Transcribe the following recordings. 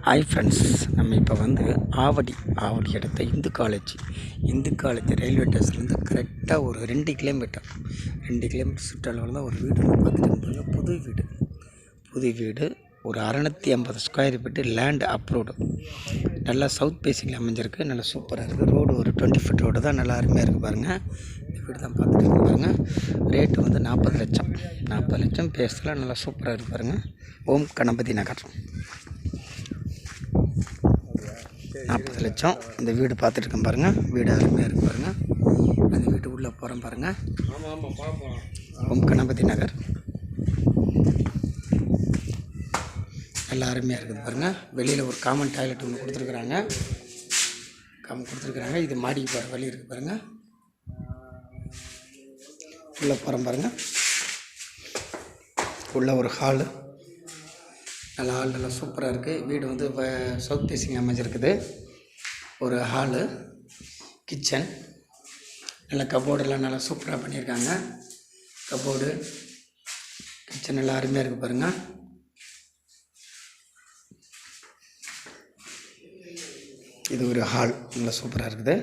Hi friends, நம்ம இப்போ வந்து ஆவடி அடுத்த இந்து காலேஜ் ரயில்வே ஸ்டேஷன்லேருந்து கரெக்டாக ஒரு 2 கிலோமீட்டர் சுற்றளவில் தான் ஒரு வீடு பார்த்துட்டு புது வீடு ஒரு 650 ஸ்கொயர் ஃபீட்டு லேண்ட் அப்ரூவ்டு, நல்லா சவுத் பேசிங்கில் அமைஞ்சிருக்கு. நல்லா சூப்பராக இருக்குது. ரோடு ஒரு 20 ஃபீட் ரோடு தான், நல்லா அருமையாக இருக்குது பாருங்கள். இந்த வீடு தான் பார்த்துட்டு இருக்கு பாருங்கள். ரேட்டு வந்து 40 லட்சம் பேசலாம். நல்லா சூப்பராக இருக்குது பாருங்கள். ஓம் கணபதி நகர் 40 லட்சம். இந்த வீடு பார்த்துட்டு இருக்கேன் பாருங்கள். வீடு அருமையாக இருக்குது பாருங்கள். அந்த வீட்டு உள்ளே போகிறோம் பாருங்கள். ஓம் கணபதி நகர் நல்லா அருமையாக இருக்குது பாருங்கள். வெளியில் ஒரு காமன் டாய்லெட் ஒன்று கொடுத்துருக்குறாங்க. இது மாடிக்கு போகிற வழி இருக்குது பாருங்கள். உள்ளே போகிறோம் பாருங்கள். உள்ளே ஒரு ஹாலு, நல்லா சூப்பராக இருக்குது. வீடு வந்து இப்போ சவுத் ஃபேஸிங் அமைஞ்சிருக்குது. ஒரு ஹாலு, கிச்சன், நல்லா கபோர்டெல்லாம் நல்லா சூப்பராக பண்ணியிருக்காங்க. கபோர்டு, கிச்சன் நல்லா அருமையாக இருக்குது பாருங்கள். இது ஒரு ஹால், நல்லா சூப்பராக இருக்குது.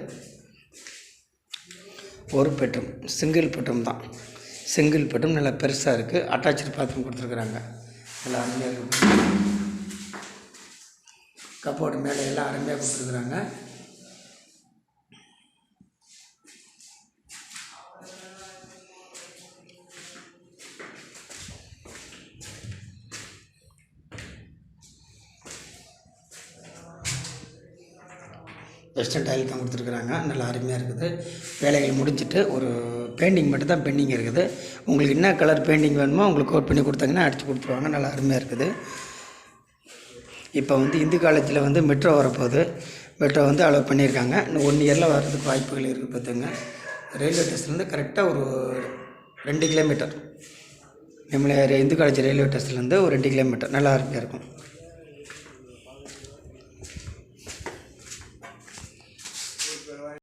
ஒரு பெட்ரூம், சிங்கிள் பெட்ரூம் நல்லா பெருசாக இருக்குது. அட்டாச்சு பாத்ரூம் கொடுத்துருக்குறாங்க. நல்லா அருமையாக இருக்குது. கபோர்டு மேலே எல்லாம் அருமையாக கொடுத்துருக்குறாங்க. வெஸ்டர்ன் டைல் தான் கொடுத்துருக்குறாங்க. நல்லா அருமையாக இருக்குது. வேலைகள் முடிஞ்சிட்டு ஒரு பெயிண்டிங் மட்டும் தான் பெண்டிங் இருக்குது. உங்களுக்கு என்ன கலர் பெயிண்டிங் வேணுமோ உங்களுக்கு கோட் பண்ணி கொடுத்தாங்கன்னா அடித்து கொடுத்துருவாங்க. நல்லா அருமையாக இருக்குது. இப்போ வந்து இந்து காலேஜில் வந்து மெட்ரோ வரப்போகுது. மெட்ரோ வந்து அலோவ் பண்ணியிருக்காங்க. இன்னும் 1 இயரில் வர்றதுக்கு வாய்ப்புகள் இருக்குது. பார்த்துங்க, ரயில்வே ஸ்டேஷன்லேருந்து கரெக்டாக ஒரு 2 கிலோமீட்டர். நம்மளே இந்து காலேஜ் ரயில்வே ஸ்டேஷன்லேருந்து ஒரு 2 கிலோமீட்டர். நல்லா அருமையாக இருக்கும்.